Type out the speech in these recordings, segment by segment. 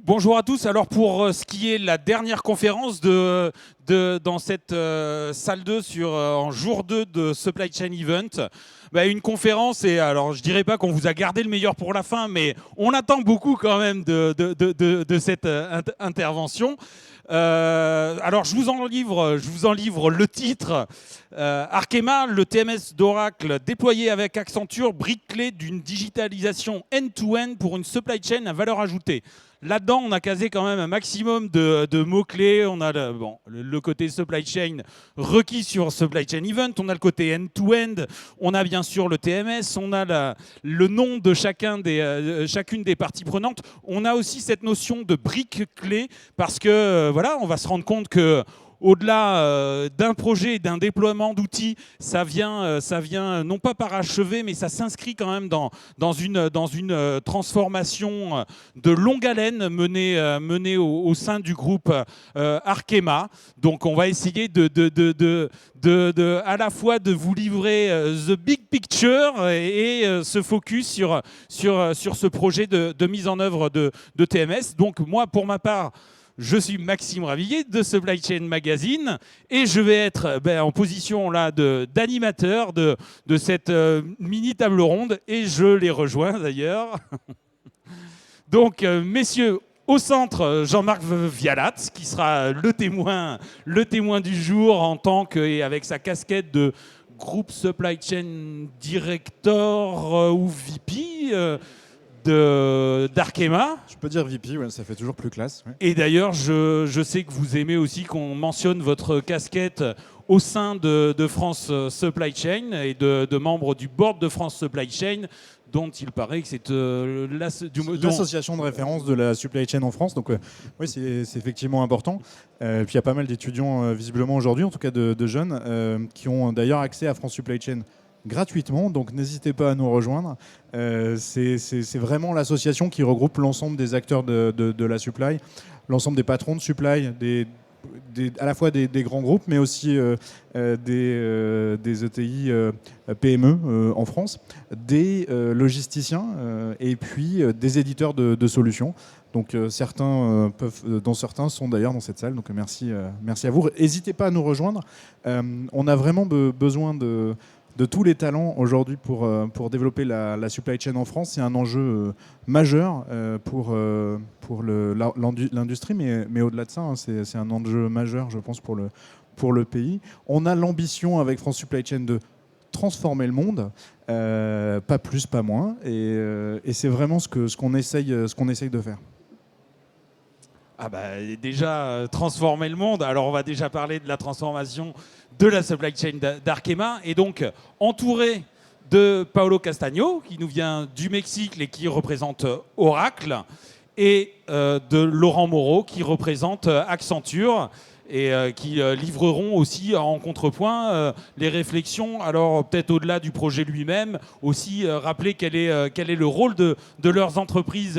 Bonjour à tous. Alors pour ce qui est la dernière conférence dans cette salle 2 en jour 2 de Supply Chain Event, une conférence, et alors je dirais pas qu'on vous a gardé le meilleur pour la fin, mais on attend beaucoup quand même de cette intervention. Alors je vous en livre le titre. Arkema, le TMS d'Oracle déployé avec Accenture, brique clé d'une digitalisation end-to-end pour une supply chain à valeur ajoutée. Là-dedans, on a casé quand même un maximum de mots-clés. On a le côté supply chain requis sur Supply Chain Event. On a le côté end-to-end. On a bien sûr le TMS. On a le nom de chacune des parties prenantes. On a aussi cette notion de brique clé parce que, voilà, on va se rendre compte que au-delà d'un projet, d'un déploiement d'outils, ça vient non pas parachever, mais ça s'inscrit quand même dans une transformation de longue haleine menée au sein du groupe Arkema. Donc on va essayer à la fois de vous livrer the big picture et se focus sur ce projet de mise en œuvre de TMS. Donc moi, pour ma part, je suis Maxime Ravillé de Supply Chain Magazine et je vais être en position là d'animateur de cette mini table ronde et je les rejoins d'ailleurs. Donc messieurs, au centre, Jean-Marc Vialat qui sera le témoin du jour en tant que, et avec sa casquette de Group Supply Chain Director ou VP d'Arkema. Je peux dire VP, ouais, ça fait toujours plus classe. Ouais. Et d'ailleurs, je sais que vous aimez aussi qu'on mentionne votre casquette au sein de France Supply Chain et de membres du board de France Supply Chain, dont il paraît que c'est l'association de référence de la supply chain en France. Donc oui, c'est effectivement important. Puis il y a pas mal d'étudiants visiblement aujourd'hui, en tout cas de jeunes, qui ont d'ailleurs accès à France Supply Chain gratuitement, donc n'hésitez pas à nous rejoindre. C'est vraiment l'association qui regroupe l'ensemble des acteurs de la supply, l'ensemble des patrons de supply, à la fois des grands groupes, mais aussi des ETI PME en France, des logisticiens et puis des éditeurs de solutions. Donc certains sont d'ailleurs dans cette salle. Donc merci à vous. N'hésitez pas à nous rejoindre. On a vraiment besoin de tous les talents aujourd'hui pour développer la supply chain en France. C'est un enjeu majeur pour l'industrie, mais au-delà de ça, hein, c'est un enjeu majeur, je pense, pour le pays. On a l'ambition avec France Supply Chain de transformer le monde, pas plus, pas moins, et c'est vraiment ce qu'on essaye de faire. Déjà, transformer le monde. Alors, on va déjà parler de la transformation de la supply chain d'Arkema. Et donc, entouré de Paolo Castagno, qui nous vient du Mexique et qui représente Oracle, et de Laurent Moreau, qui représente Accenture, et qui livreront aussi en contrepoint les réflexions. Alors peut-être au-delà du projet lui-même, aussi rappeler quel est le rôle de leurs entreprises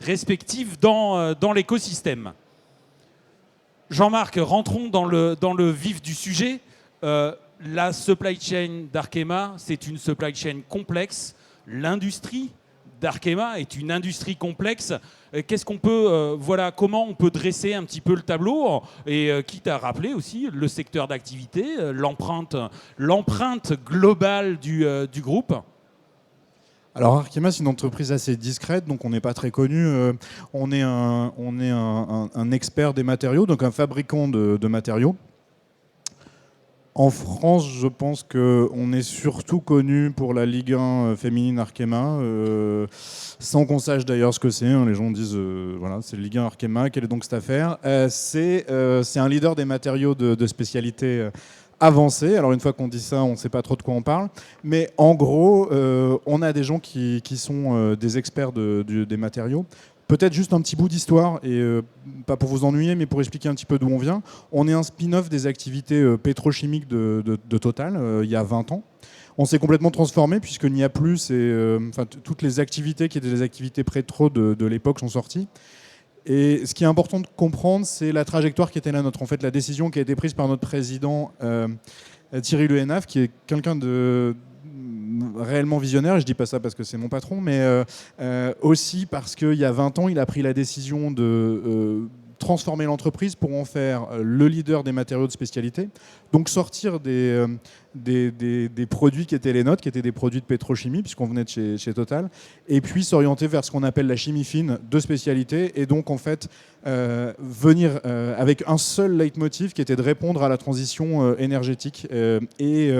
respectives dans l'écosystème. Jean-Marc, rentrons dans le vif du sujet. La supply chain d'Arkema, c'est une supply chain complexe. L'industrie d'Arkema est une industrie complexe. Qu'est-ce qu'on peut, comment on peut dresser un petit peu le tableau, et quitte à rappeler aussi le secteur d'activité, l'empreinte globale du groupe. Alors Arkema, c'est une entreprise assez discrète, donc on n'est pas très connu. On est un expert des matériaux, donc un fabricant de matériaux. En France, je pense qu'on est surtout connu pour la Ligue 1 féminine Arkema, sans qu'on sache d'ailleurs ce que c'est. Hein. Les gens disent, voilà, c'est Ligue 1 Arkema, quelle est donc cette affaire ? C'est un leader des matériaux de spécialité avancée. Alors une fois qu'on dit ça, on ne sait pas trop de quoi on parle. Mais en gros, on a des gens qui sont des experts des matériaux. Peut-être juste un petit bout d'histoire, et pas pour vous ennuyer, mais pour expliquer un petit peu d'où on vient. On est un spin-off des activités pétrochimiques de Total, il y a 20 ans. On s'est complètement transformé, puisqu'il n'y a plus, toutes les activités qui étaient des activités pétro de l'époque sont sorties. Et ce qui est important de comprendre, c'est la trajectoire qui était la nôtre. En fait, la décision qui a été prise par notre président Thierry Le Hénaff, qui est quelqu'un réellement visionnaire, et je dis pas ça parce que c'est mon patron, mais aussi parce qu'il y a 20 ans, il a pris la décision de transformer l'entreprise pour en faire le leader des matériaux de spécialité, donc sortir des produits qui étaient les nôtres, qui étaient des produits de pétrochimie, puisqu'on venait de chez Total, et puis s'orienter vers ce qu'on appelle la chimie fine de spécialité, et donc en fait venir avec un seul leitmotiv qui était de répondre à la transition énergétique et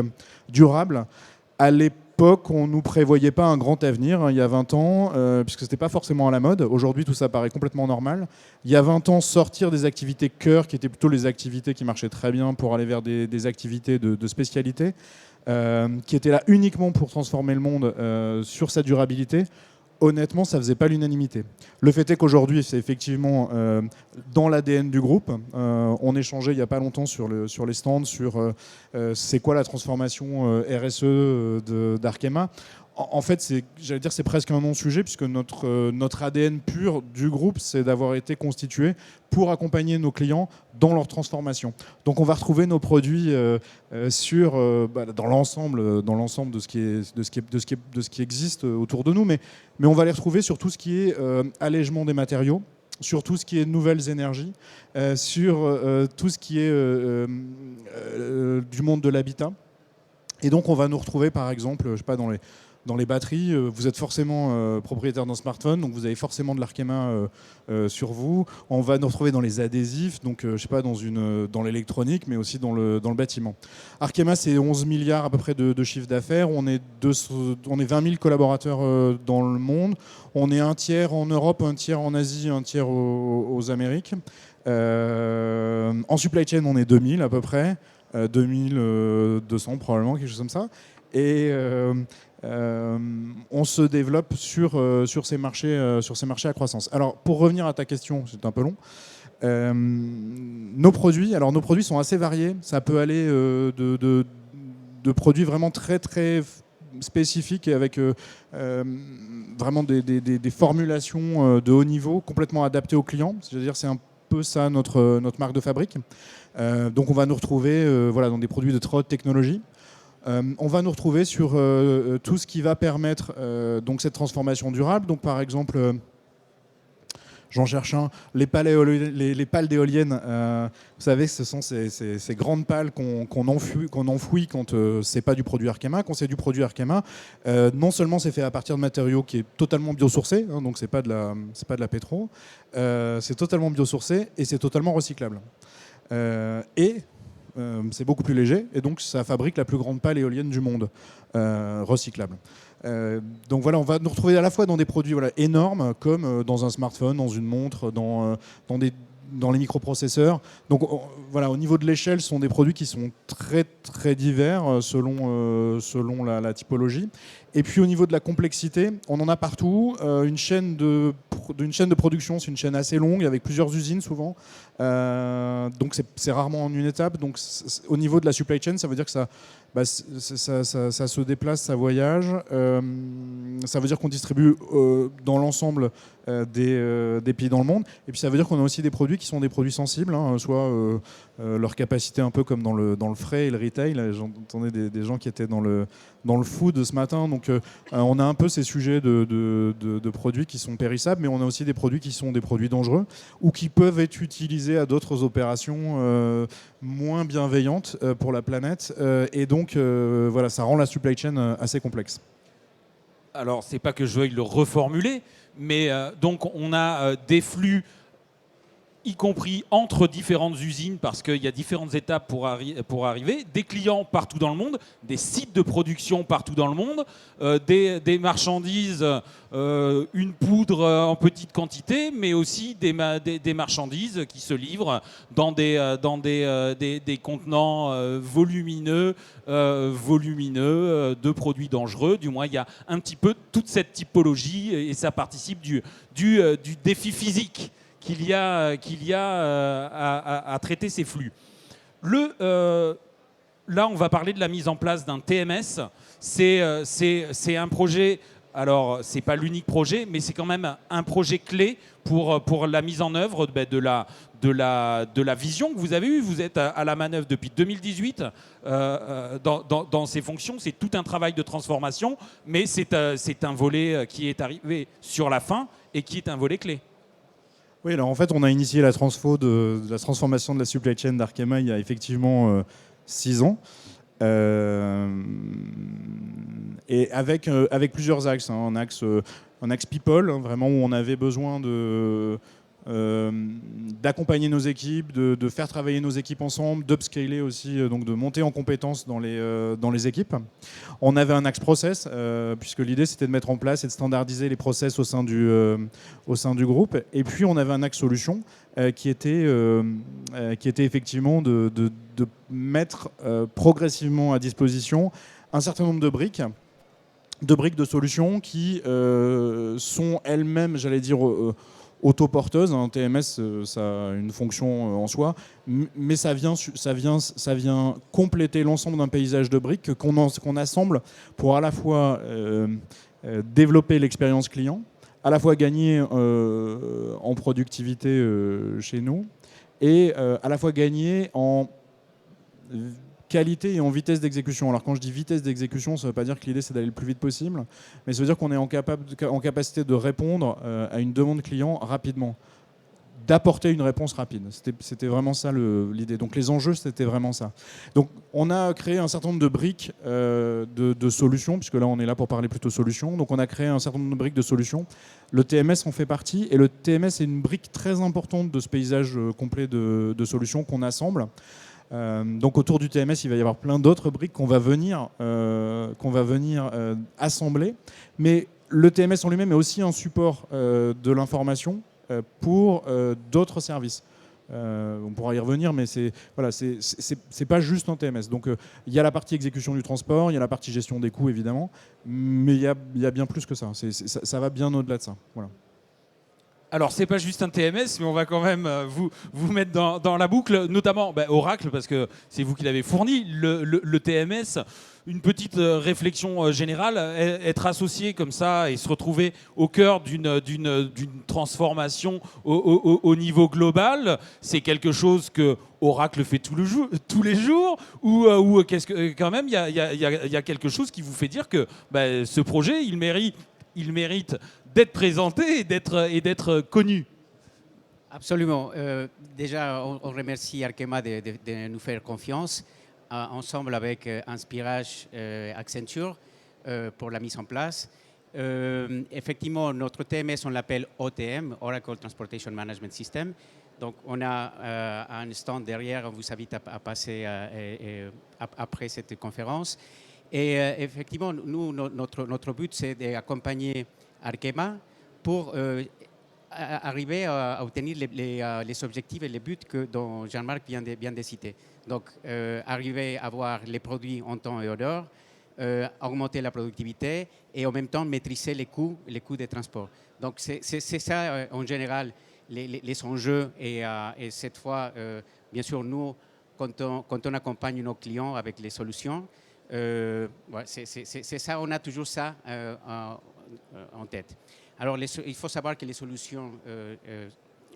durable. À l'époque, on ne nous prévoyait pas un grand avenir, hein, il y a 20 ans, puisque ce n'était pas forcément à la mode. Aujourd'hui, tout ça paraît complètement normal. Il y a 20 ans, sortir des activités cœur, qui étaient plutôt les activités qui marchaient très bien, pour aller vers des activités de spécialité, qui étaient là uniquement pour transformer le monde sur sa durabilité. Honnêtement, ça ne faisait pas l'unanimité. Le fait est qu'aujourd'hui, c'est effectivement dans l'ADN du groupe. On échangeait il n'y a pas longtemps sur les stands sur c'est quoi la transformation RSE d'Arkema. En fait, c'est presque un non-sujet, puisque notre ADN pur du groupe, c'est d'avoir été constitué pour accompagner nos clients dans leur transformation. Donc on va retrouver nos produits dans l'ensemble de ce qui existe autour de nous, mais on va les retrouver sur tout ce qui est allègement des matériaux, sur tout ce qui est nouvelles énergies, sur tout ce qui est du monde de l'habitat. Et donc on va nous retrouver par exemple, je sais pas, dans les batteries. Vous êtes forcément propriétaire d'un smartphone, donc vous avez forcément de l'Arkema sur vous. On va nous retrouver dans les adhésifs, donc je sais pas, dans l'électronique, mais aussi dans le bâtiment. Arkema, c'est 11 milliards à peu près de chiffre d'affaires. On est 20 000 collaborateurs dans le monde. On est un tiers en Europe, un tiers en Asie, un tiers aux Amériques. En supply chain, on est 2000 à peu près. 2200 probablement, quelque chose comme ça. Et on se développe sur ces marchés à croissance. Alors, pour revenir à ta question, c'est un peu long. Nos produits sont assez variés. Ça peut aller de produits vraiment très très spécifiques et avec vraiment des formulations de haut niveau complètement adaptées aux clients. C'est-à-dire, c'est un peu ça notre marque de fabrique. Donc, on va nous retrouver dans des produits de très haute technologie. On va nous retrouver sur tout ce qui va permettre donc cette transformation durable. Donc par exemple, j'en cherche un, les pales d'éoliennes. Vous savez, ce sont ces grandes pales qu'on enfouit quand c'est pas du produit Arkema. Quand c'est du produit Arkema, non seulement c'est fait à partir de matériaux qui est totalement biosourcé, hein, donc c'est pas de la pétro, c'est totalement biosourcé et c'est totalement recyclable. C'est beaucoup plus léger et donc ça fabrique la plus grande pale éolienne du monde, recyclable. Donc voilà, on va nous retrouver à la fois dans des produits énormes comme dans un smartphone, dans une montre, dans les microprocesseurs. Donc au niveau de l'échelle, ce sont des produits qui sont très très divers selon la typologie. Et puis au niveau de la complexité, on en a partout. Une chaîne de production, c'est une chaîne assez longue avec plusieurs usines souvent. Donc c'est rarement en une étape. Donc au niveau de la supply chain, ça veut dire que ça se déplace, ça voyage. Ça veut dire qu'on distribue dans l'ensemble des pays dans le monde. Et puis ça veut dire qu'on a aussi des produits qui sont des produits sensibles, hein, soit leur capacité un peu comme dans le frais et le retail. J'entendais des gens qui étaient dans le food ce matin. Donc on a un peu ces sujets de produits qui sont périssables, mais on a aussi des produits qui sont des produits dangereux ou qui peuvent être utilisés à d'autres opérations moins bienveillantes pour la planète. Et donc ça rend la supply chain assez complexe. Alors, c'est pas que je veuille le reformuler, mais donc on a des flux, y compris entre différentes usines, parce qu'il y a différentes étapes pour arriver, des clients partout dans le monde, des sites de production partout dans le monde, des marchandises, une poudre en petite quantité, mais aussi des marchandises qui se livrent dans des contenants volumineux de produits dangereux. Du moins, il y a un petit peu toute cette typologie et ça participe du défi physique qu'il y a à traiter ces flux. Là, on va parler de la mise en place d'un TMS. C'est un projet alors, ce n'est pas l'unique projet, mais c'est quand même un projet clé pour la mise en œuvre de la vision que vous avez eue. Vous êtes à la manœuvre depuis 2018 dans ces fonctions. C'est tout un travail de transformation, mais c'est un volet qui est arrivé sur la fin et qui est un volet clé. Oui, alors en fait, on a initié la transformation de la supply chain d'Arkema il y a effectivement 6 ans. Et avec plusieurs axes. Un axe people, hein, vraiment où on avait besoin d'accompagner nos équipes, de faire travailler nos équipes ensemble, d'upscaler aussi, donc de monter en compétences dans les équipes. On avait un axe process, puisque l'idée c'était de mettre en place et de standardiser les process au sein du groupe. Et puis on avait un axe solution qui était effectivement de mettre progressivement à disposition un certain nombre de briques de solutions qui sont elles-mêmes, j'allais dire, autoporteuses. Un TMS, ça a une fonction en soi, mais ça vient compléter l'ensemble d'un paysage de briques qu'on assemble pour à la fois développer l'expérience client, à la fois gagner en productivité chez nous, et à la fois gagner en qualité et en vitesse d'exécution. Alors quand je dis vitesse d'exécution, ça ne veut pas dire que l'idée c'est d'aller le plus vite possible, mais ça veut dire qu'on est en capacité de répondre à une demande client rapidement, d'apporter une réponse rapide. C'était vraiment ça l'idée. Donc les enjeux, c'était vraiment ça. Donc on a créé un certain nombre de briques de solutions, puisque là on est là pour parler plutôt solutions. Donc on a créé un certain nombre de briques de solutions. Le TMS en fait partie, et le TMS est une brique très importante de ce paysage complet de solutions qu'on assemble. Donc autour du TMS, il va y avoir plein d'autres briques qu'on va venir assembler. Mais le TMS en lui-même est aussi un support de l'information pour d'autres services. On pourra y revenir, mais c'est pas juste un TMS. Donc il y a la partie exécution du transport, il y a la partie gestion des coûts évidemment, mais il y a bien plus que ça. Ça va bien au-delà de ça. Voilà. Alors, c'est pas juste un TMS, mais on va quand même vous mettre dans la boucle, notamment Oracle, parce que c'est vous qui l'avez fourni, le TMS. Une petite réflexion générale, être associé comme ça et se retrouver au cœur d'une transformation au niveau global, c'est quelque chose que Oracle fait tous les jours, ou qu'est-ce que quand même il y a quelque chose qui vous fait dire que ce projet, il mérite d'être présenté et d'être connu. Absolument. Déjà, on remercie Arkema de nous faire confiance, ensemble avec Inspirage Accenture, pour la mise en place. Effectivement, notre TMS, on l'appelle OTM, Oracle Transportation Management System. Donc, on a un stand derrière, on vous invite à passer après cette conférence. Et effectivement, nous, notre but, c'est d'accompagner Arkema pour arriver à obtenir les objectifs et les buts dont Jean-Marc vient de citer. Donc, arriver à avoir les produits en temps et en heure, augmenter la productivité et en même temps maîtriser les coûts des transports. Donc, c'est ça, en général, les enjeux. Et cette fois, bien sûr, nous, quand on accompagne nos clients avec les solutions, c'est ça, on a toujours ça en tête. Alors, il faut savoir que les solutions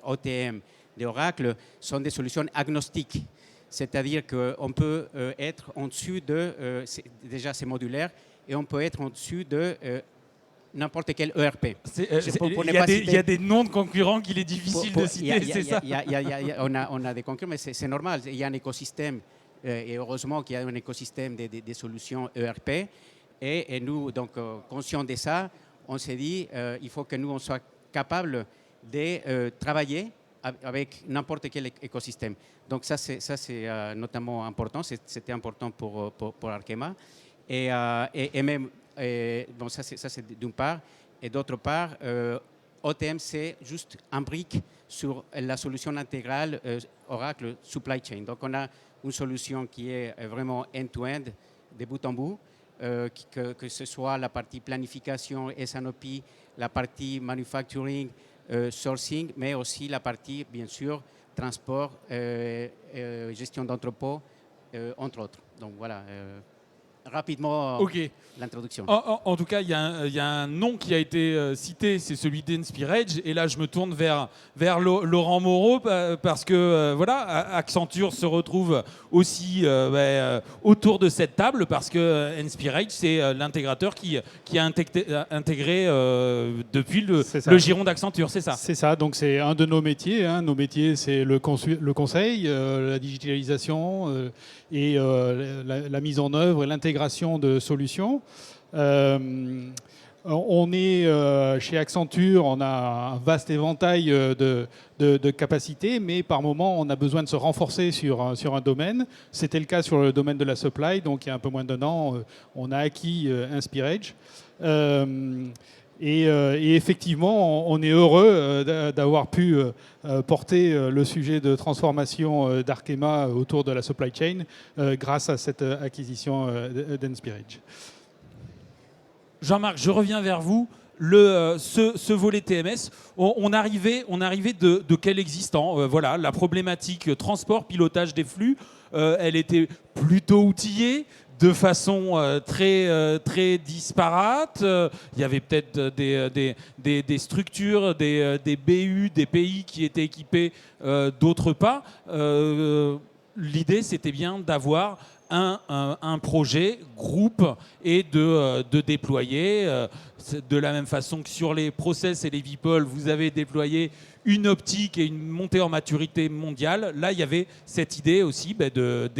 OTM d'Oracle sont des solutions agnostiques, c'est-à-dire qu'on peut être en dessus déjà c'est modulaire, et on peut être en dessus de n'importe quel ERP. Il y a des noms de concurrents qu'il est difficile de citer, c'est ça? On a des concurrents, mais c'est normal. Il y a un écosystème, et heureusement qu'il y a un écosystème des solutions ERP. Et nous, donc, conscients de ça, on s'est dit il faut que nous, on soit capables de travailler avec n'importe quel écosystème. Donc ça, c'est notamment important. C'était important pour Arkema. Et même, bon, ça c'est d'une part. Et d'autre part, OTM, c'est juste un brique sur la solution intégrale Oracle Supply Chain. Donc on a une solution qui est vraiment end-to-end, de bout en bout, que ce soit la partie planification, S&OP, la partie manufacturing, sourcing, mais aussi la partie, bien sûr, transport, gestion d'entrepôt, entre autres. Donc voilà. rapidement Ok. l'introduction. En tout cas, il y a un nom qui a été cité, c'est celui d'Inspiredge. Et là, je me tourne vers Laurent Moreau parce que voilà, Accenture se retrouve aussi autour de cette table parce que Inspiredge, c'est l'intégrateur qui a intégré depuis le giron d'Accenture, c'est ça. C'est ça, donc c'est un de nos métiers. Nos métiers, c'est le conseil, la digitalisation et la mise en œuvre et l'intégration de solutions. On est chez Accenture, on a un vaste éventail de capacités, mais par moment, on a besoin de se renforcer sur un domaine. C'était le cas sur le domaine de la supply, donc il y a un peu moins d'un an, on a acquis Inspiredge. Et effectivement, on est heureux d'avoir pu porter le sujet de transformation d'Arkema autour de la supply chain grâce à cette acquisition d'Inspiredge. Jean-Marc, je reviens vers vous. Ce volet TMS, on arrivait de quel existant voilà, la problématique transport, pilotage des flux, elle était plutôt outillée de façon très disparate. Il y avait peut-être des structures, des BU, des pays qui étaient équipés, d'autres pas. L'idée, c'était bien d'avoir un projet groupe et de déployer. De la même façon que sur les process et les people, vous avez déployé une optique et une montée en maturité mondiale. Là, il y avait cette idée aussi de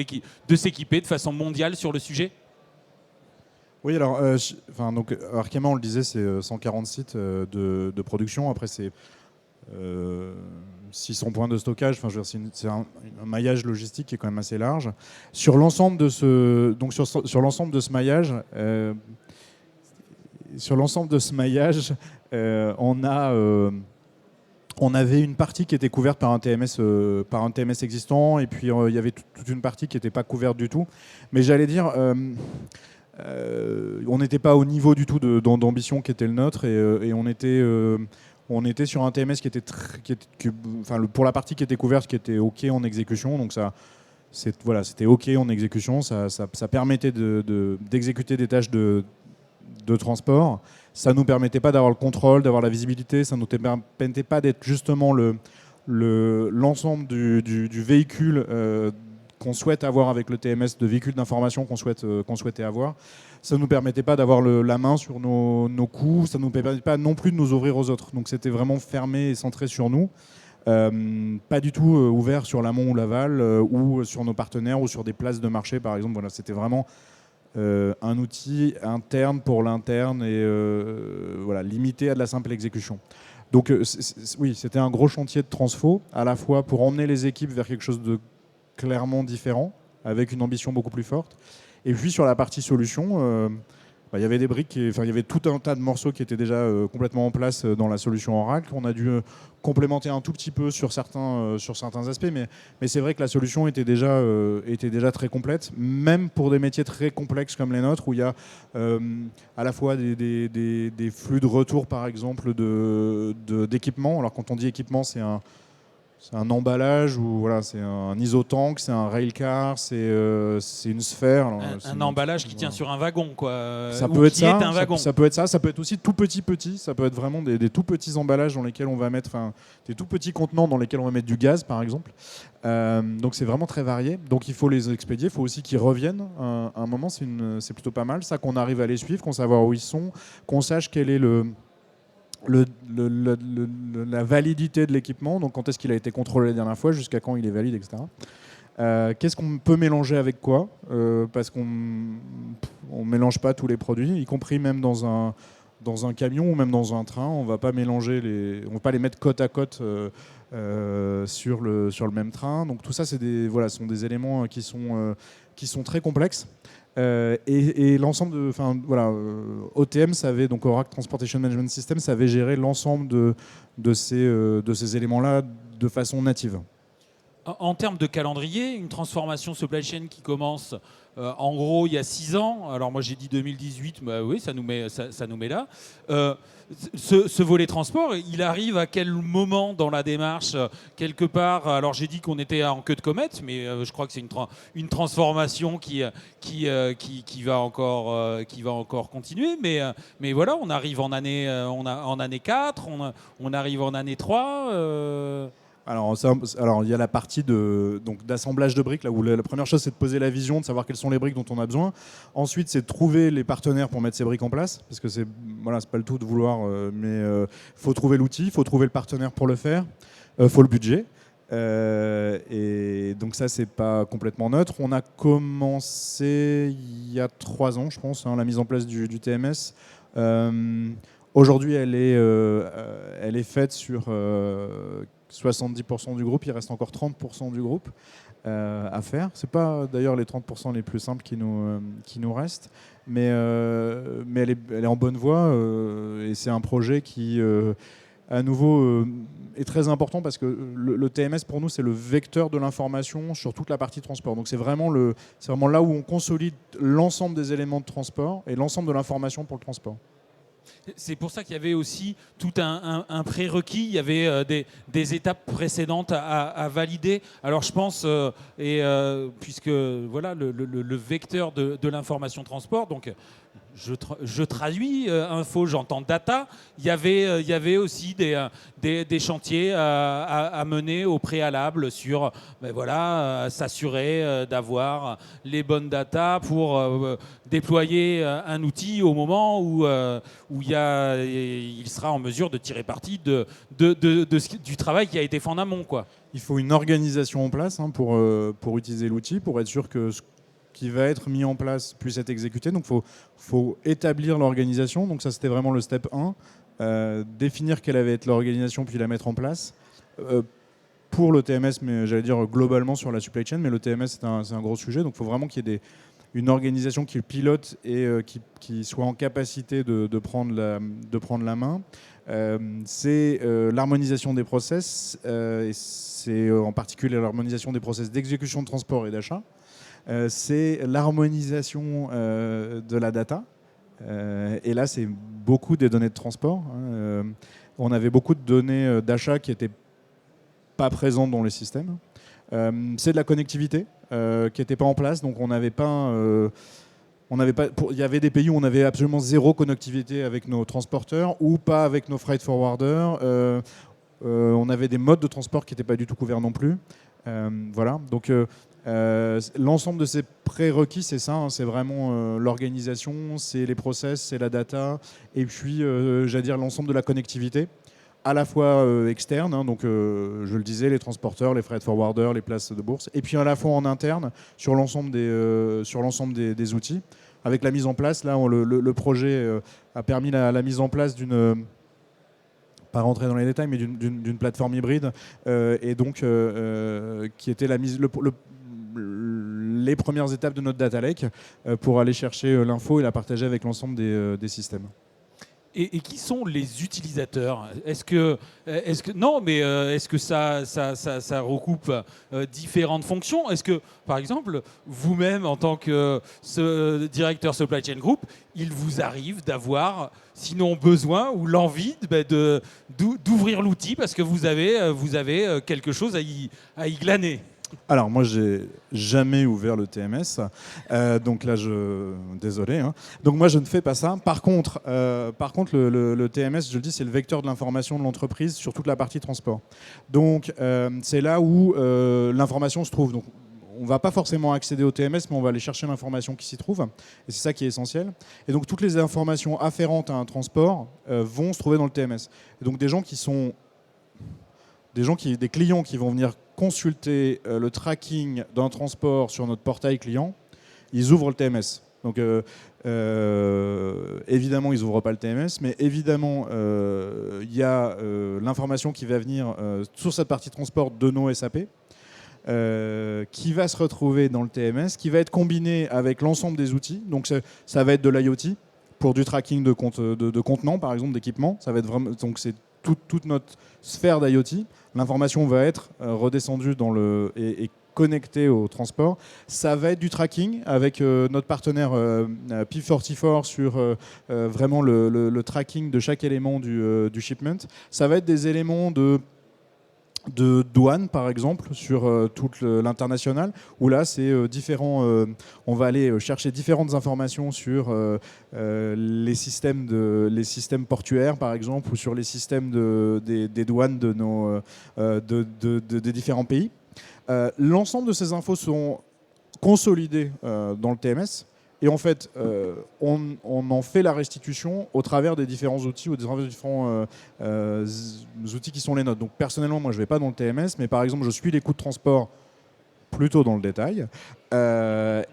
s'équiper de façon mondiale sur le sujet. Oui, alors, donc, Arkema, on le disait, c'est 140 sites de production. Après, c'est 600 points de stockage. Enfin, c'est un maillage logistique qui est quand même assez large. Sur l'ensemble de sur l'ensemble de ce maillage, on avait une partie qui était couverte par un TMS existant, et puis il y avait toute une partie qui n'était pas couverte du tout. Mais j'allais dire, on n'était pas au niveau du tout d'ambition qui était le nôtre, et on était sur un TMS pour la partie qui était couverte, qui était OK en exécution. Donc c'était OK en exécution. Ça permettait d'exécuter des tâches de transport. Ça ne nous permettait pas d'avoir le contrôle, d'avoir la visibilité. Ça ne nous permettait pas d'être justement l'ensemble du véhicule qu'on souhaite avoir avec le TMS, de véhicules d'information qu'on souhaitait avoir. Ça ne nous permettait pas d'avoir la main sur nos coûts. Ça ne nous permettait pas non plus de nous ouvrir aux autres. Donc c'était vraiment fermé et centré sur nous. Pas du tout ouvert sur l'amont ou l'aval, ou sur nos partenaires, ou sur des places de marché, par exemple. Voilà, c'était vraiment un outil interne pour l'interne, et limité à de la simple exécution. Donc oui, c'était un gros chantier de transfo, à la fois pour emmener les équipes vers quelque chose de clairement différent, avec une ambition beaucoup plus forte. Et puis sur la partie solution, il y avait des briques, il y avait tout un tas de morceaux qui étaient déjà complètement en place dans la solution Oracle. On a dû complémenter un tout petit peu sur certains aspects, mais c'est vrai que la solution était déjà très complète, même pour des métiers très complexes comme les nôtres, où il y a à la fois des flux de retour, par exemple, d'équipements. Alors quand on dit équipement, c'est un emballage, ou voilà, c'est un isotank, c'est un railcar, c'est une sphère. Alors, un emballage qui tient sur un wagon, quoi. Ça peut être ça. Un wagon. Ça peut être ça. Ça peut être aussi tout petit. Ça peut être vraiment des tout petits emballages dans lesquels on va mettre, des tout petits contenants dans lesquels on va mettre du gaz, par exemple. Donc c'est vraiment très varié. Donc il faut les expédier. Il faut aussi qu'ils reviennent. À un moment, c'est plutôt pas mal. Ça, qu'on arrive à les suivre, qu'on sache où ils sont, qu'on sache quel est la validité de l'équipement, donc quand est-ce qu'il a été contrôlé la dernière fois, jusqu'à quand il est valide, etc. Qu'est-ce qu'on peut mélanger avec quoi, parce qu'on ne mélange pas tous les produits, y compris même dans un camion ou même dans un train. On ne va pas les mettre côte à côte sur le même train. Donc tout ça, sont des éléments qui sont très complexes. Et l'ensemble OTM savait, donc Oracle Transportation Management System, savait gérer l'ensemble de ces éléments-là de façon native. En termes de calendrier, une transformation supply chain qui commence en gros il y a 6 ans. Alors moi j'ai dit 2018, bah oui, ça nous met là. Ce volet transport, il arrive à quel moment dans la démarche quelque part? Alors j'ai dit qu'on était en queue de comète, mais je crois que c'est une transformation qui va encore continuer. Mais voilà, on arrive en année 4, on arrive en année 3. Alors il y a la partie d'assemblage de briques, là où la première chose c'est de poser la vision, de savoir quelles sont les briques dont on a besoin. Ensuite c'est de trouver les partenaires pour mettre ces briques en place, parce que c'est pas le tout de vouloir, mais faut trouver l'outil, faut trouver le partenaire pour le faire, faut le budget. Et donc ça c'est pas complètement neutre. On a commencé il y a 3 ans je pense, la mise en place du TMS. Aujourd'hui elle est faite sur 70% du groupe, il reste encore 30% du groupe à faire. C'est pas d'ailleurs les 30% les plus simples qui nous restent, mais elle est en bonne voie et c'est un projet qui à nouveau est très important parce que le TMS pour nous c'est le vecteur de l'information sur toute la partie transport. Donc c'est vraiment là où on consolide l'ensemble des éléments de transport et l'ensemble de l'information pour le transport. C'est pour ça qu'il y avait aussi tout un prérequis, il y avait des étapes précédentes à valider. Alors je pense, puisque voilà le vecteur de l'information transport, donc je traduis info, j'entends data. Il y avait aussi des chantiers à mener au préalable sur s'assurer d'avoir les bonnes data pour déployer un outil au moment où il sera en mesure de tirer parti du travail qui a été fait en amont, quoi. Il faut une organisation en place pour utiliser l'outil, pour être sûr que ce qui va être mis en place puisse être exécuté. Donc il faut établir l'organisation. Donc ça c'était vraiment le step 1. Définir quelle allait être l'organisation puis la mettre en place. Pour le TMS, mais j'allais dire globalement sur la supply chain, mais le TMS c'est un gros sujet. Donc il faut vraiment qu'il y ait une organisation qui le pilote et qui soit en capacité de prendre la main. C'est l'harmonisation des process, et c'est en particulier l'harmonisation des process d'exécution de transport et d'achat. C'est l'harmonisation de la data. Et là, c'est beaucoup des données de transport. On avait beaucoup de données d'achat qui n'étaient pas présentes dans les systèmes. C'est de la connectivité qui n'était pas en place. Donc, il y avait des pays où on avait absolument zéro connectivité avec nos transporteurs ou pas avec nos freight forwarders. On avait des modes de transport qui n'étaient pas du tout couverts non plus. Voilà. Donc, l'ensemble de ces prérequis, c'est ça, c'est vraiment l'organisation, c'est les process, c'est la data, et puis, j'allais dire, l'ensemble de la connectivité, à la fois externe, donc je le disais, les transporteurs, les freight forwarders, les places de bourse, et puis à la fois en interne, sur l'ensemble des outils. Avec la mise en place, là, le projet a permis la mise en place d'une... pas rentrer dans les détails, mais d'une plateforme hybride, et donc qui était les premières étapes de notre data lake pour aller chercher l'info et la partager avec l'ensemble des systèmes. Et qui sont les utilisateurs ? Est-ce que ça recoupe différentes fonctions ? Est-ce que, par exemple, vous-même, en tant que directeur Supply Chain Group, il vous arrive d'avoir, sinon besoin ou l'envie d'ouvrir l'outil parce que vous avez quelque chose à y glaner ? Alors moi j'ai jamais ouvert le TMS, donc là désolé. Donc moi je ne fais pas ça. Par contre le TMS, je le dis, c'est le vecteur de l'information de l'entreprise sur toute la partie transport. Donc c'est là où l'information se trouve. Donc on ne va pas forcément accéder au TMS, mais on va aller chercher l'information qui s'y trouve. Et c'est ça qui est essentiel. Et donc toutes les informations afférentes à un transport vont se trouver dans le TMS. Et donc des clients qui vont venir consulter le tracking d'un transport sur notre portail client, ils ouvrent le TMS. Donc évidemment, ils n'ouvrent pas le TMS, mais évidemment, il y a l'information qui va venir sur cette partie transport de nos SAP, qui va se retrouver dans le TMS, qui va être combiné avec l'ensemble des outils. Donc ça va être de l'IoT pour du tracking de contenants, par exemple, d'équipements. Ça va être vraiment, donc c'est toute notre sphère d'IoT. l'information va être redescendue et connectée au transport. Ça va être du tracking avec notre partenaire P44 sur vraiment le tracking de chaque élément du shipment. Ça va être des éléments de douane, par exemple, sur toute l'international, où là, c'est différents. On va aller chercher différentes informations sur les systèmes portuaires, par exemple, ou sur les systèmes des douanes des différents pays. L'ensemble de ces infos sont consolidées dans le TMS. Et en fait, on en fait la restitution au travers des différents outils ou des différents outils qui sont les nôtres. Donc personnellement, moi, je ne vais pas dans le TMS, mais par exemple, je suis les coûts de transport plutôt dans le détail,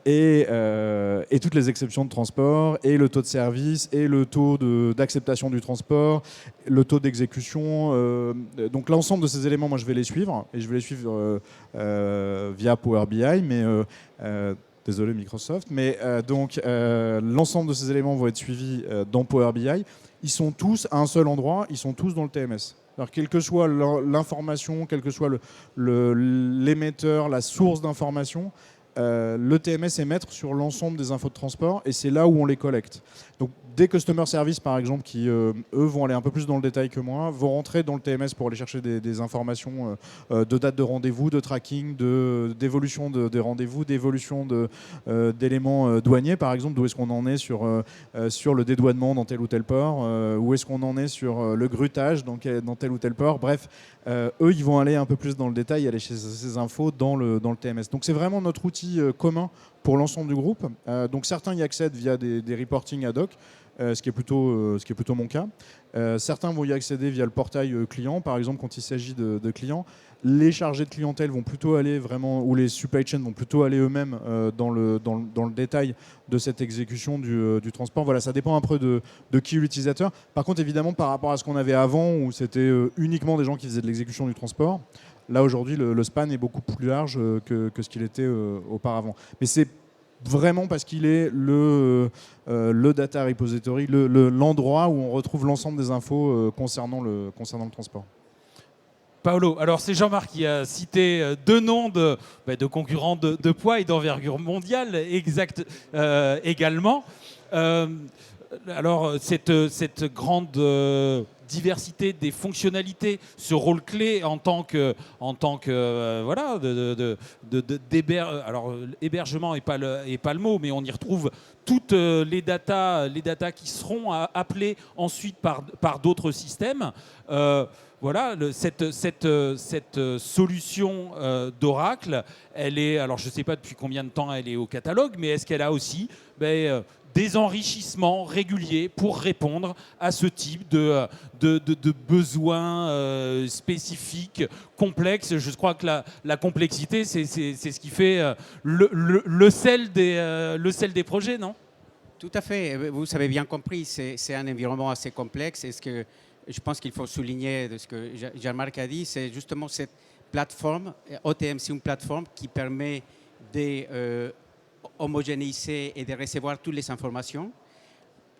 et toutes les exceptions de transport, et le taux de service, et le taux d'acceptation du transport, le taux d'exécution. Donc l'ensemble de ces éléments, moi, je vais les suivre, et je vais les suivre via Power BI, mais... désolé Microsoft, mais l'ensemble de ces éléments vont être suivis dans Power BI. Ils sont tous à un seul endroit, ils sont tous dans le TMS. Alors, quelle que soit l'information, quel que soit l'émetteur, la source d'information, le TMS est maître sur l'ensemble des infos de transport et c'est là où on les collecte. Donc des customer service par exemple qui eux vont aller un peu plus dans le détail que moi, vont rentrer dans le TMS pour aller chercher des informations de date de rendez-vous, de tracking, d'évolution des rendez-vous, d'évolution d'éléments douaniers par exemple, d'où est-ce qu'on en est sur le dédouanement dans tel ou tel port, où est-ce qu'on en est sur le grutage dans tel ou tel port, bref. Eux, ils vont aller un peu plus dans le détail, aller chercher ces infos dans le TMS. Donc c'est vraiment notre outil commun pour l'ensemble du groupe. Donc certains y accèdent via des reporting ad hoc, ce qui est plutôt mon cas. Certains vont y accéder via le portail client, par exemple quand il s'agit de clients. Les chargés de clientèle vont plutôt aller vraiment, ou les supply chain vont plutôt aller eux-mêmes dans le détail de cette exécution du transport. Voilà, ça dépend un peu de qui est l'utilisateur. Par contre, évidemment, par rapport à ce qu'on avait avant, où c'était uniquement des gens qui faisaient de l'exécution du transport, là aujourd'hui, le span est beaucoup plus large que ce qu'il était auparavant. Mais c'est vraiment parce qu'il est le data repository, l'endroit où on retrouve l'ensemble des infos concernant le transport. Paolo, alors c'est Jean-Marc qui a cité deux noms de concurrents de poids et d'envergure mondiale également. Alors cette grande diversité des fonctionnalités, ce rôle clé en tant que voilà, alors hébergement n'est pas le mot, mais on y retrouve toutes les datas qui seront appelées ensuite par d'autres systèmes. Voilà, cette solution d'Oracle, elle est, alors je ne sais pas depuis combien de temps elle est au catalogue, mais est-ce qu'elle a aussi des enrichissements réguliers pour répondre à ce type de besoins spécifiques, complexes. Je crois que la complexité, c'est ce qui fait le sel des projets, non ? Tout à fait. Vous avez bien compris, c'est un environnement assez complexe. Et ce que je pense qu'il faut souligner de ce que Jean-Marc a dit, c'est justement cette plateforme. OTM, c'est une plateforme qui permet de homogénéiser et de recevoir toutes les informations,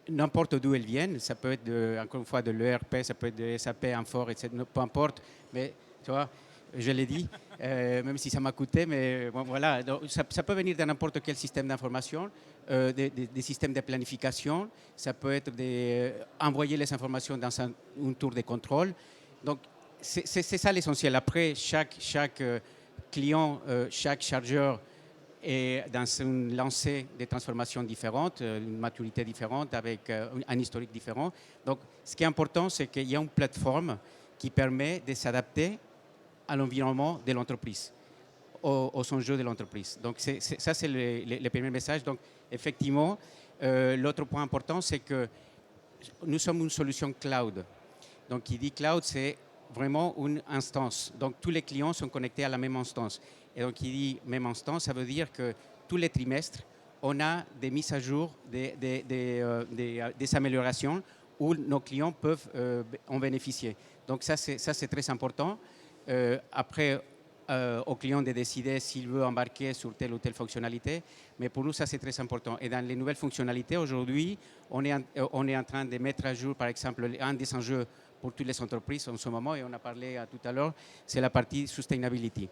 n'importe d'où elles viennent. Ça peut être, encore une fois, de l'ERP, ça peut être de SAP, Infor, etc. Peu importe. Mais tu vois, je l'ai dit, même si ça m'a coûté, mais bon, voilà. Donc, ça peut venir de n'importe quel système d'information, des systèmes de planification. Ça peut être envoyer les informations dans un tour de contrôle. Donc, c'est ça l'essentiel. Après, chaque client, chaque chargeur est dans une lancée de transformations différentes, une maturité différente, avec un historique différent. Donc, ce qui est important, c'est qu'il y a une plateforme qui permet de s'adapter à l'environnement de l'entreprise, aux enjeux de l'entreprise. Donc, ça, c'est le premier message. Donc, effectivement, l'autre point important, c'est que nous sommes une solution cloud. Donc, qui dit cloud, c'est vraiment une instance. Donc, tous les clients sont connectés à la même instance. Et donc, qui dit même instance, ça veut dire que tous les trimestres, on a des mises à jour, des améliorations où nos clients peuvent en bénéficier. Donc, ça, c'est très important. Après, au client de décider s'il veut embarquer sur telle ou telle fonctionnalité. Mais pour nous, ça, c'est très important. Et dans les nouvelles fonctionnalités, aujourd'hui, on est en train de mettre à jour, par exemple, un des enjeux pour toutes les entreprises en ce moment, et on a parlé tout à l'heure, c'est la partie sustainability.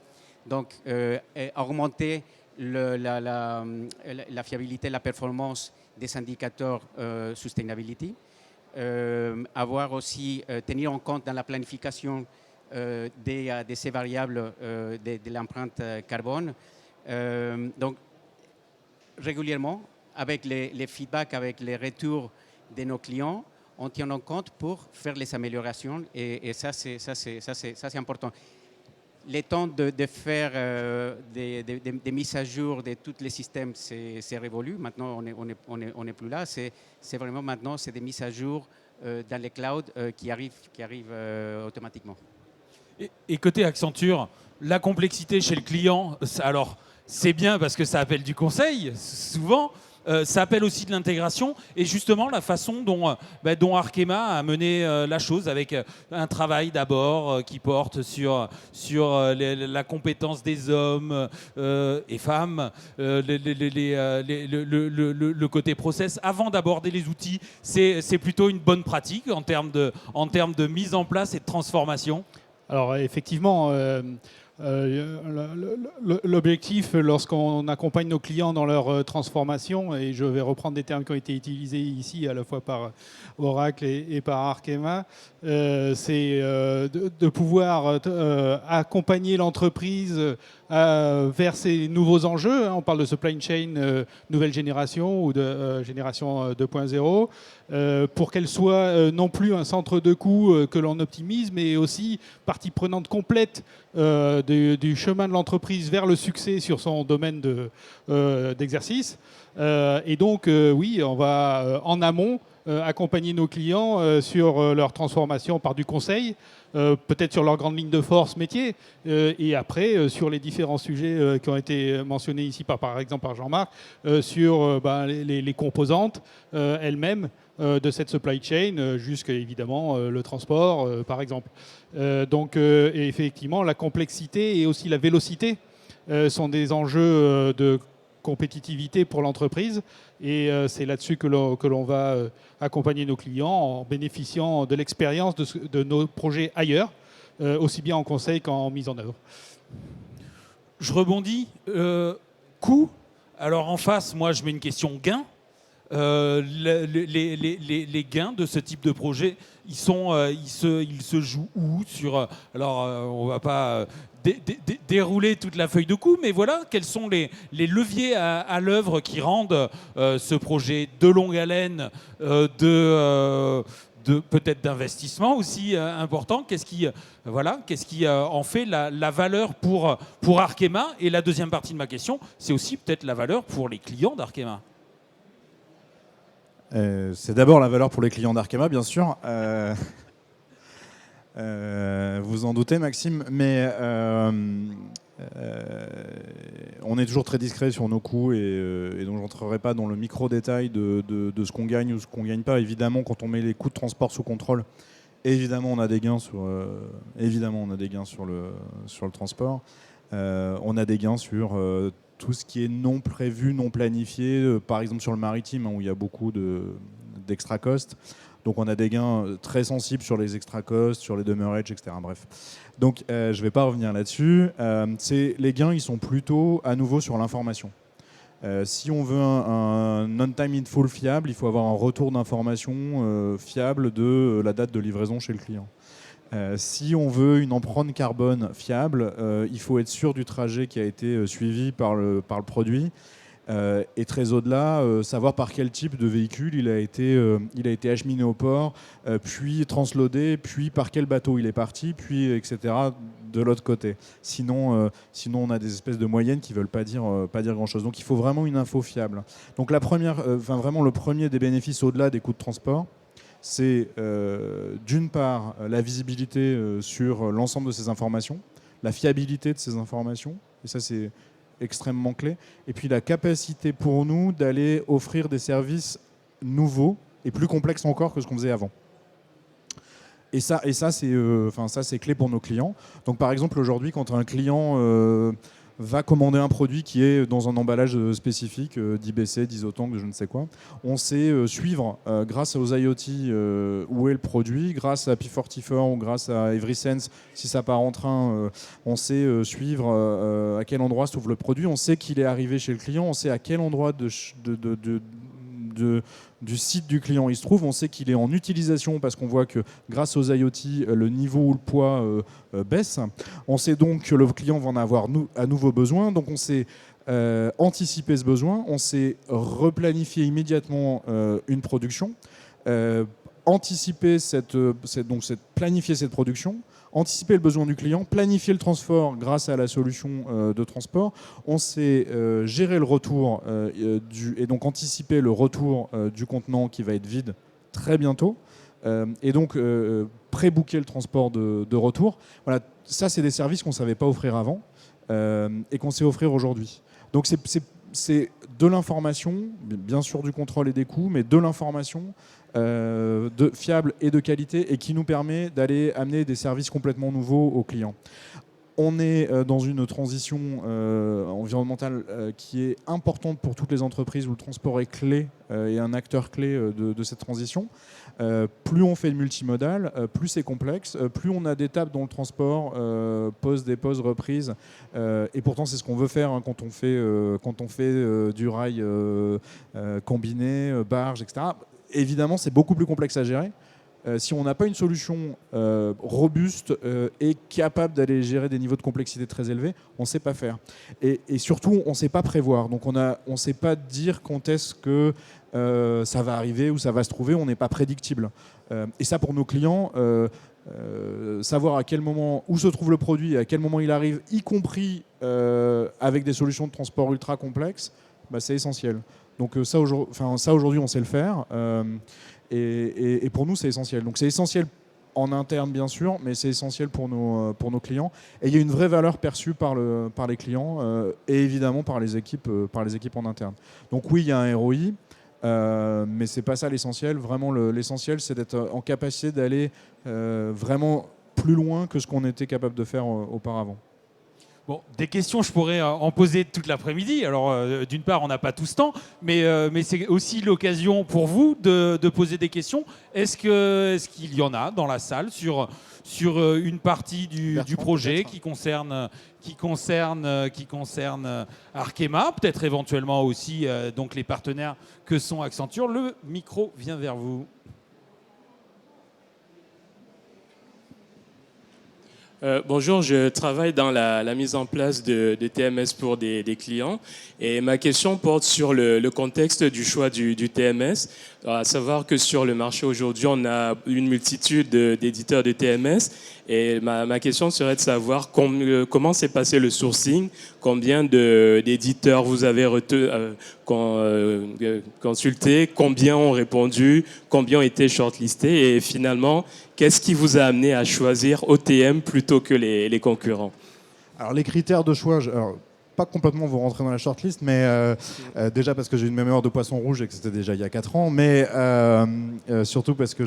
Donc, augmenter la fiabilité, la performance des indicateurs sustainability. Avoir aussi, tenir en compte dans la planification de ces variables de l'empreinte carbone. Donc, régulièrement, avec les feedbacks, avec les retours de nos clients, on tient en compte pour faire les améliorations et ça, c'est important. Le temps de faire des mises à jour de tous les systèmes, c'est révolu. Maintenant, on n'est plus là. C'est vraiment maintenant, c'est des mises à jour dans les clouds qui arrivent automatiquement. Et côté Accenture, la complexité chez le client, alors c'est bien parce que ça appelle du conseil, souvent. Ça appelle aussi de l'intégration et justement la façon dont Arkema a mené la chose avec un travail d'abord qui porte sur la compétence des hommes et femmes, le côté process. Avant d'aborder les outils, c'est plutôt une bonne pratique en termes de mise en place et de transformation. Alors effectivement, l'objectif lorsqu'on accompagne nos clients dans leur transformation, et je vais reprendre des termes qui ont été utilisés ici à la fois par Oracle et par Arkema, c'est de pouvoir accompagner l'entreprise vers ces nouveaux enjeux. On parle de supply chain nouvelle génération ou de génération 2.0, pour qu'elle soit non plus un centre de coût que l'on optimise, mais aussi partie prenante complète du chemin de l'entreprise vers le succès sur son domaine d'exercice. Et donc, oui, on va en amont accompagner nos clients sur leur transformation par du conseil, peut-être sur leur grande ligne de force métier, et après sur les différents sujets qui ont été mentionnés ici par exemple par Jean-Marc, sur les composantes elles-mêmes de cette supply chain, jusqu'à évidemment le transport par exemple. Donc et effectivement la complexité et aussi la vélocité sont des enjeux de compétitivité pour l'entreprise, et c'est là-dessus que l'on va accompagner nos clients en bénéficiant de l'expérience de nos projets ailleurs, aussi bien en conseil qu'en mise en œuvre. Je rebondis. Coût. Alors en face, moi je mets une question gain. Les gains de ce type de projet, ils se jouent où alors on va pas dérouler toute la feuille de coût, mais voilà, quels sont les leviers à l'œuvre qui rendent ce projet de longue haleine, peut-être d'investissement aussi important. Qu'est-ce qui en fait la valeur pour Arkema? Et la deuxième partie de ma question, c'est aussi peut-être la valeur pour les clients d'Arkema. C'est d'abord la valeur pour les clients d'Arkema, bien sûr. Vous en doutez, Maxime, mais on est toujours très discret sur nos coûts et donc je n'entrerai pas dans le micro-détail de ce qu'on gagne ou ce qu'on ne gagne pas. Évidemment, quand on met les coûts de transport sous contrôle, évidemment, on a des gains sur le transport. On a des gains sur tout ce qui est non prévu, non planifié, par exemple sur le maritime, où il y a beaucoup d'extra cost. Donc on a des gains très sensibles sur les extra costs, sur les demurrage, etc. Bref. Donc je ne vais pas revenir là-dessus. Les gains, ils sont plutôt à nouveau sur l'information. Si on veut un on-time in full fiable, il faut avoir un retour d'information fiable de la date de livraison chez le client. Si on veut une empreinte carbone fiable, il faut être sûr du trajet qui a été suivi par le produit. Et très au-delà, savoir par quel type de véhicule il a été acheminé au port, puis transloadé, puis par quel bateau il est parti, puis etc. de l'autre côté. Sinon, on a des espèces de moyennes qui ne veulent pas dire grand-chose. Donc il faut vraiment une info fiable. Donc vraiment le premier des bénéfices au-delà des coûts de transport, c'est d'une part la visibilité sur l'ensemble de ces informations, la fiabilité de ces informations, et ça c'est extrêmement clé, et puis la capacité pour nous d'aller offrir des services nouveaux et plus complexes encore que ce qu'on faisait avant. Et ça c'est clé pour nos clients. Donc par exemple aujourd'hui, quand un client va commander un produit qui est dans un emballage spécifique, d'IBC, d'Isotank, de je ne sais quoi, on sait suivre grâce aux IoT où est le produit, grâce à P44 ou grâce à EverySense, si ça part en train, on sait suivre à quel endroit se trouve le produit, on sait qu'il est arrivé chez le client, on sait à quel endroit du site du client il se trouve, on sait qu'il est en utilisation parce qu'on voit que grâce aux IoT, le niveau ou le poids baisse. On sait donc que le client va en avoir à nouveau besoin, donc on sait anticiper ce besoin, on sait replanifier immédiatement une production, planifier cette production, anticiper le besoin du client, planifier le transport grâce à la solution de transport. On sait gérer le retour et donc anticiper le retour du contenant qui va être vide très bientôt. Et donc pré-booker le transport de retour. Voilà, ça, c'est des services qu'on ne savait pas offrir avant et qu'on sait offrir aujourd'hui. Donc c'est de l'information, bien sûr du contrôle et des coûts, mais de l'information fiable et de qualité et qui nous permet d'aller amener des services complètement nouveaux aux clients. On est dans une transition environnementale qui est importante pour toutes les entreprises où le transport est clé et un acteur clé de cette transition. Plus on fait de multimodal, plus c'est complexe, plus on a d'étapes dans le transport, pause, dépose, reprise. Et pourtant, c'est ce qu'on veut faire hein, quand on fait du rail combiné, barge, etc. Évidemment, c'est beaucoup plus complexe à gérer. Si on n'a pas une solution robuste et capable d'aller gérer des niveaux de complexité très élevés, on ne sait pas faire. Et surtout, on ne sait pas prévoir. Donc on ne sait pas dire quand est-ce que ça va arriver ou ça va se trouver. On n'est pas prédictible. Et ça, pour nos clients, savoir à quel moment, où se trouve le produit, à quel moment il arrive, y compris avec des solutions de transport ultra complexes, bah, c'est essentiel. Donc ça, aujourd'hui, on sait le faire. Et pour nous, c'est essentiel. Donc c'est essentiel en interne, bien sûr, mais c'est essentiel pour nos clients. Et il y a une vraie valeur perçue par les clients et évidemment par les équipes en interne. Donc oui, il y a un ROI, mais ce n'est pas ça l'essentiel. Vraiment, l'essentiel, c'est d'être en capacité d'aller vraiment plus loin que ce qu'on était capable de faire auparavant. Bon, des questions, je pourrais en poser toute l'après-midi. Alors, d'une part, on n'a pas tout ce temps, mais c'est aussi l'occasion pour vous de poser des questions. Est-ce qu'il y en a dans la salle sur une partie du projet qui concerne Arkema, peut-être éventuellement aussi donc les partenaires que sont Accenture. Le micro vient vers vous. Bonjour, je travaille dans la mise en place de TMS pour des clients et ma question porte sur le contexte du choix du TMS, à savoir que sur le marché aujourd'hui, on a une multitude d'éditeurs de TMS et ma question serait de savoir comment s'est passé le sourcing, combien d'éditeurs vous avez consulté, combien ont répondu, combien ont été shortlistés et finalement, qu'est-ce qui vous a amené à choisir OTM plutôt que les concurrents? Alors les critères de choix, pas complètement vous rentrer dans la shortlist, mais déjà parce que j'ai une mémoire de poisson rouge et que c'était déjà il y a 4 ans, mais surtout parce que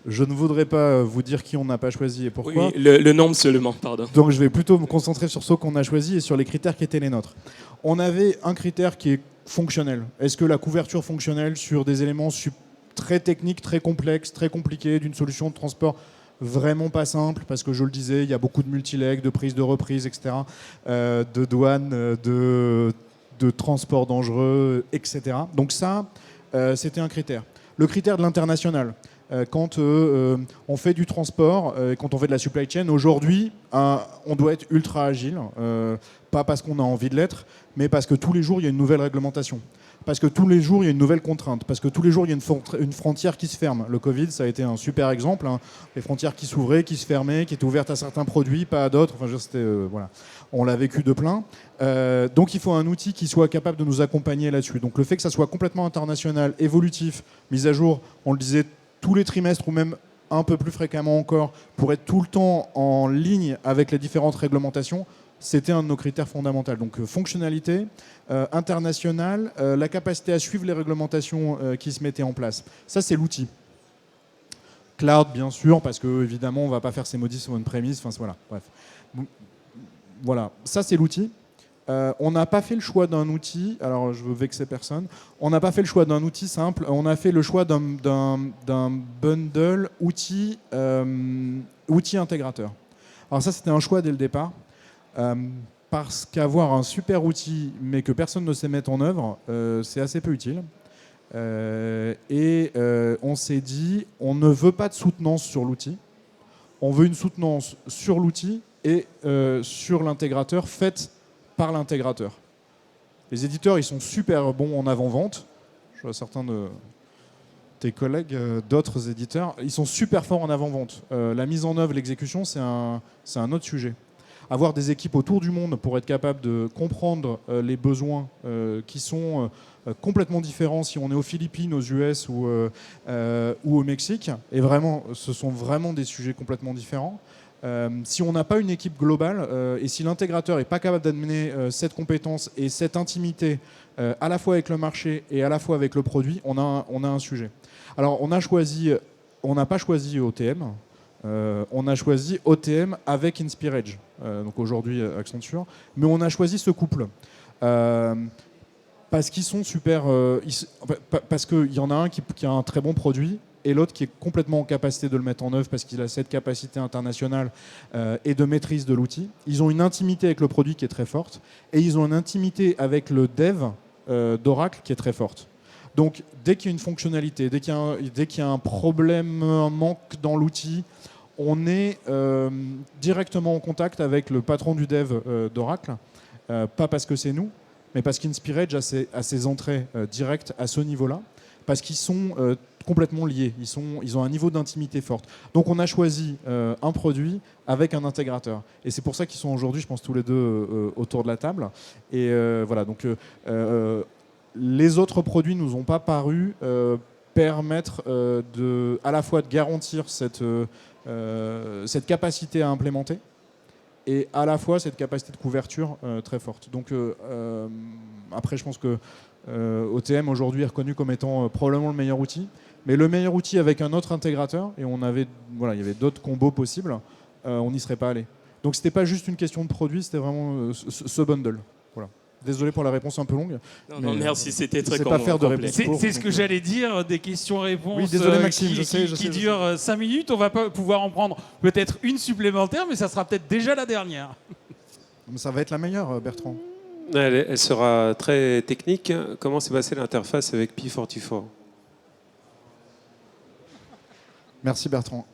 je ne voudrais pas vous dire qui on n'a pas choisi et pourquoi. Oui, le nombre seulement, pardon. Donc je vais plutôt me concentrer sur ceux qu'on a choisis et sur les critères qui étaient les nôtres. On avait un critère qui est fonctionnel. Est-ce que la couverture fonctionnelle sur des éléments très techniques, très complexes, très compliqués, d'une solution de transport vraiment pas simple, parce que je le disais, il y a beaucoup de multilegs, de prises de reprise, etc., de douane, de transport dangereux, etc. Donc ça, c'était un critère. Le critère de l'international. Quand on fait du transport, quand on fait de la supply chain, aujourd'hui, on doit être ultra agile, pas parce qu'on a envie de l'être, mais parce que tous les jours, il y a une nouvelle réglementation. Parce que tous les jours, il y a une nouvelle contrainte. Parce que tous les jours, il y a une frontière qui se ferme. Le Covid, ça a été un super exemple. Hein. Les frontières qui s'ouvraient, qui se fermaient, qui étaient ouvertes à certains produits, pas à d'autres. Enfin, voilà. On l'a vécu de plein. Donc, il faut un outil qui soit capable de nous accompagner là-dessus. Donc, le fait que ça soit complètement international, évolutif, mise à jour, on le disait, tous les trimestres ou même un peu plus fréquemment encore, pour être tout le temps en ligne avec les différentes réglementations, c'était un de nos critères fondamentaux. Donc fonctionnalité, internationale, la capacité à suivre les réglementations qui se mettaient en place. Ça, c'est l'outil. Cloud, bien sûr, parce que évidemment, on ne va pas faire ces modifs sur on-premise. Enfin, voilà, bref. Voilà, ça c'est l'outil. On n'a pas fait le choix d'un outil, alors je veux vexer personne, on n'a pas fait le choix d'un outil simple, on a fait le choix d'un bundle outil intégrateur. Alors ça c'était un choix dès le départ, parce qu'avoir un super outil mais que personne ne sait mettre en œuvre, c'est assez peu utile. On s'est dit, on ne veut pas de soutenance sur l'outil, on veut une soutenance sur l'outil et sur l'intégrateur faite par l'intégrateur. Les éditeurs, ils sont super bons en avant-vente. Je vois certains de tes collègues, d'autres éditeurs, ils sont super forts en avant-vente. La mise en œuvre, l'exécution, c'est un autre sujet. Avoir des équipes autour du monde pour être capable de comprendre les besoins qui sont complètement différents si on est aux Philippines, aux US ou au Mexique. Et vraiment, ce sont vraiment des sujets complètement différents. Si on n'a pas une équipe globale et si l'intégrateur n'est pas capable d'amener cette compétence et cette intimité à la fois avec le marché et à la fois avec le produit, on a un sujet. Alors on n'a pas choisi OTM, on a choisi OTM avec Inspiredge, donc aujourd'hui Accenture, mais on a choisi ce couple. Parce qu'ils sont super, parce qu'il y en a un qui a un très bon produit et l'autre qui est complètement en capacité de le mettre en œuvre parce qu'il a cette capacité internationale et de maîtrise de l'outil. Ils ont une intimité avec le produit qui est très forte et ils ont une intimité avec le dev d'Oracle qui est très forte. Donc dès qu'il y a une fonctionnalité, dès qu'il y a un problème, un manque dans l'outil, on est directement en contact avec le patron du dev d'Oracle, pas parce que c'est nous, mais parce qu'Inspiredge a ses entrées directes à ce niveau-là, parce qu'ils sont complètement liés, ils ont un niveau d'intimité forte. Donc on a choisi un produit avec un intégrateur. Et c'est pour ça qu'ils sont aujourd'hui, je pense, tous les deux autour de la table. Et voilà, donc les autres produits ne nous ont pas paru permettre à la fois de garantir cette capacité à implémenter, et à la fois cette capacité de couverture très forte. Donc après, je pense que OTM aujourd'hui est reconnu comme étant probablement le meilleur outil, mais le meilleur outil avec un autre intégrateur, et il y avait d'autres combos possibles, on n'y serait pas allé. Donc c'était pas juste une question de produit, c'était vraiment ce bundle. Voilà. Désolé pour la réponse un peu longue. Non, merci, c'était très pas faire de réponse. C'est ce que j'allais dire, des questions-réponses oui, désolé, Maxime, qui durent 5 minutes. On va pas pouvoir en prendre peut-être une supplémentaire, mais ça sera peut-être déjà la dernière. Ça va être la meilleure, Bertrand. Elle sera très technique. Comment s'est passée l'interface avec P44 ? Merci Bertrand.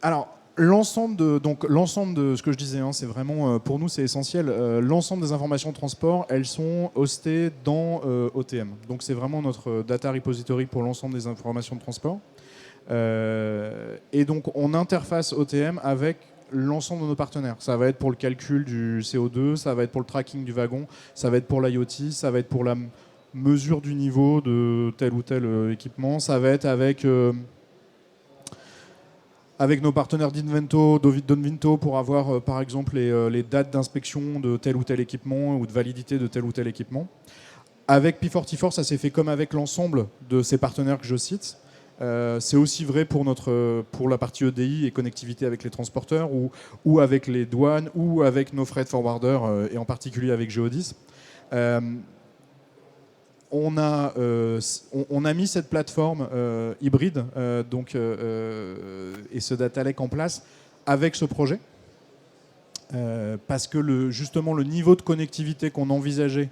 Alors, l'ensemble de ce que je disais, c'est vraiment, pour nous, c'est essentiel. L'ensemble des informations de transport, elles sont hostées dans OTM. Donc, c'est vraiment notre data repository pour l'ensemble des informations de transport. Et donc, on interface OTM avec l'ensemble de nos partenaires. Ça va être pour le calcul du CO2, ça va être pour le tracking du wagon, ça va être pour l'IoT, ça va être pour la mesure du niveau de tel ou tel équipement, ça va être avec nos partenaires d'Invinto pour avoir par exemple les dates d'inspection de tel ou tel équipement ou de validité de tel ou tel équipement. Avec P44, ça s'est fait comme avec l'ensemble de ces partenaires que je cite. C'est aussi vrai pour la partie EDI et connectivité avec les transporteurs ou avec les douanes ou avec nos freight forwarders et en particulier avec Geodis. On a mis cette plateforme hybride et ce data lake en place avec ce projet parce que justement le niveau de connectivité qu'on envisageait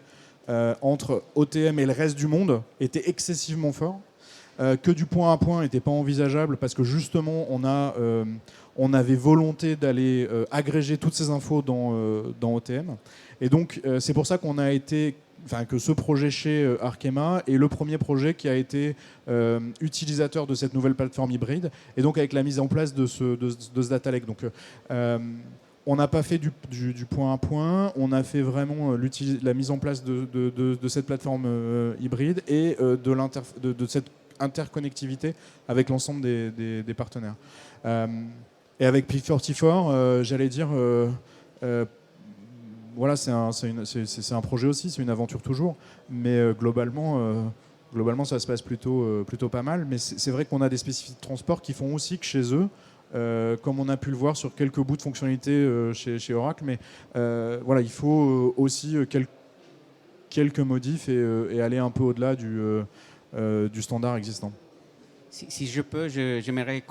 entre OTM et le reste du monde était excessivement fort. Que du point à point n'était pas envisageable parce que justement on avait volonté d'aller agréger toutes ces infos dans OTM. Et donc c'est pour ça que ce projet chez Arkema est le premier projet qui a été utilisateur de cette nouvelle plateforme hybride et donc avec la mise en place de ce data lake. Donc on n'a pas fait du point à point, on a fait vraiment la mise en place de cette plateforme hybride et de cette interconnectivité avec l'ensemble des partenaires. Et avec P44, j'allais dire, voilà, c'est un projet aussi, c'est une aventure toujours, mais globalement, globalement, ça se passe plutôt pas mal. Mais c'est vrai qu'on a des spécificités de transport qui font aussi que chez eux, comme on a pu le voir sur quelques bouts de fonctionnalités chez Oracle, mais voilà, il faut aussi quelques modifs et aller un peu au-delà du standard existant. Si je peux, j'aimerais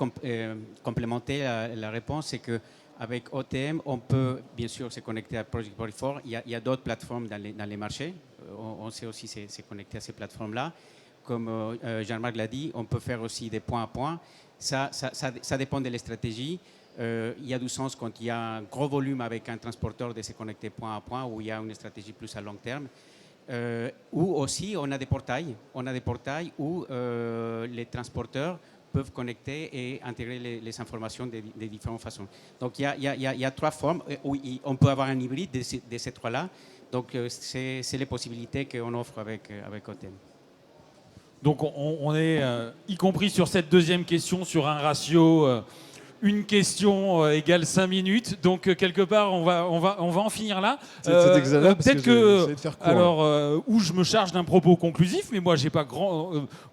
complémenter la réponse, c'est qu'avec OTM, on peut bien sûr se connecter à Project 44. Il y a d'autres plateformes dans les marchés. On sait aussi se connecter à ces plateformes-là. Comme Jean-Marc l'a dit, on peut faire aussi des points à points. Ça dépend de la stratégie. Il y a du sens quand il y a un gros volume avec un transporteur de se connecter point à point, où il y a une stratégie plus à long terme. Ou aussi, on a des portails où les transporteurs peuvent connecter et intégrer les informations de différentes façons. Donc, il y a 3 formes où on peut avoir un hybride de ces 3-là. Donc, c'est les possibilités qu'on offre avec OTM. Donc, on est, y compris sur cette deuxième question, sur un ratio... une question égale 5 minutes, donc quelque part on va en finir là. C'est exagéré parce peut-être que j'ai essayé de faire court. Alors où je me charge d'un propos conclusif, mais moi j'ai pas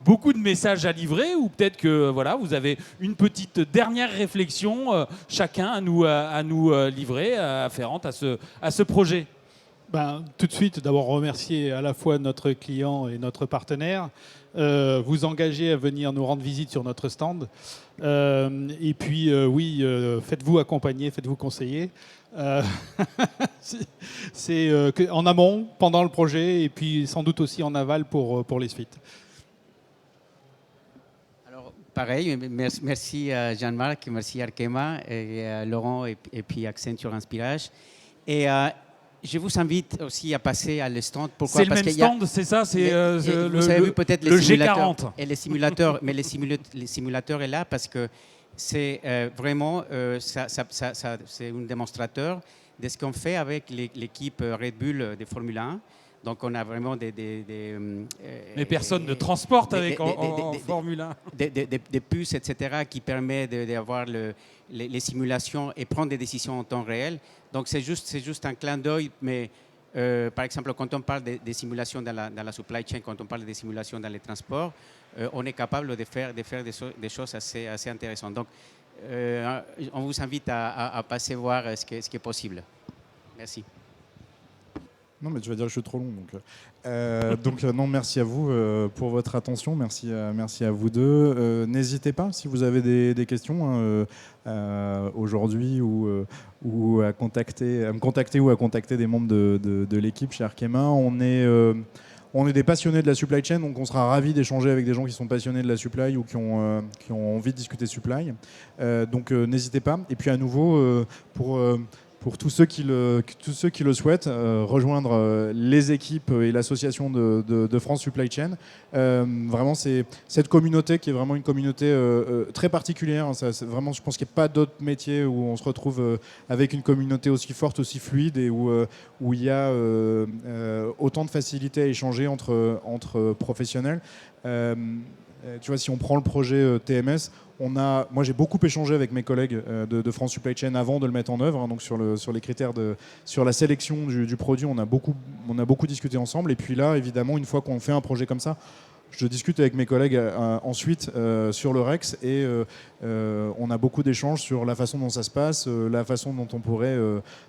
beaucoup de messages à livrer, ou peut-être que voilà vous avez une petite dernière réflexion chacun à nous livrer afférente à ce projet. Tout de suite, d'abord remercier à la fois notre client et notre partenaire, vous engager à venir nous rendre visite sur notre stand, et puis oui, faites-vous accompagner, faites-vous conseiller. C'est en amont, pendant le projet, et puis sans doute aussi en aval pour les suites. Alors, pareil, merci à Jean-Marc, merci à Arkema, et à Laurent, et puis Accenture Inspirage. Et je vous invite aussi à passer à le stand. Pourquoi? C'est le même stand, c'est ça? C'est vous avez vu peut-être le les simulateurs G40. et les simulateurs, mais les simulateurs est là parce que c'est vraiment c'est un démonstrateur de ce qu'on fait avec l'équipe Red Bull de Formule 1. Donc on a vraiment mais personne ne transporte avec en Formule 1. Des puces, etc., qui permettent d'avoir les simulations et prendre des décisions en temps réel. Donc c'est juste un clin d'œil, mais par exemple, quand on parle des simulations dans la supply chain, quand on parle des simulations dans les transports, on est capable de faire des choses assez intéressantes. Donc on vous invite à passer voir ce qui est possible. Merci. Non, mais tu vas dire que je suis trop long. Donc non, merci à vous pour votre attention. Merci à vous deux. N'hésitez pas, si vous avez des questions aujourd'hui, ou à me contacter ou à contacter des membres de l'équipe chez Arkema. On est des passionnés de la supply chain, donc on sera ravis d'échanger avec des gens qui sont passionnés de la supply ou qui ont envie de discuter supply. Donc n'hésitez pas. Et puis à nouveau, pour tous ceux qui le souhaitent, rejoindre les équipes et l'association de France Supply Chain. Vraiment, c'est cette communauté qui est vraiment une communauté très particulière. Vraiment, je pense qu'il n'y a pas d'autres métiers où on se retrouve avec une communauté aussi forte, aussi fluide, et où il y a autant de facilité à échanger entre professionnels. Tu vois, si on prend le projet TMS, moi j'ai beaucoup échangé avec mes collègues de France Supply Chain avant de le mettre en œuvre, hein, donc sur les critères sur la sélection du produit, on a beaucoup discuté ensemble. Et puis là, évidemment, une fois qu'on fait un projet comme ça, je discute avec mes collègues ensuite sur le Rex, et on a beaucoup d'échanges sur la façon dont ça se passe, la façon dont on pourrait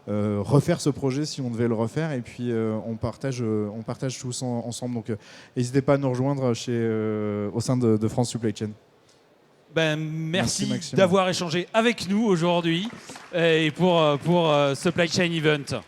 refaire ce projet si on devait le refaire, et puis on partage tous ensemble. Donc n'hésitez pas à nous rejoindre au sein de France Supply Chain. Merci d'avoir échangé avec nous aujourd'hui et pour Supply Chain Event.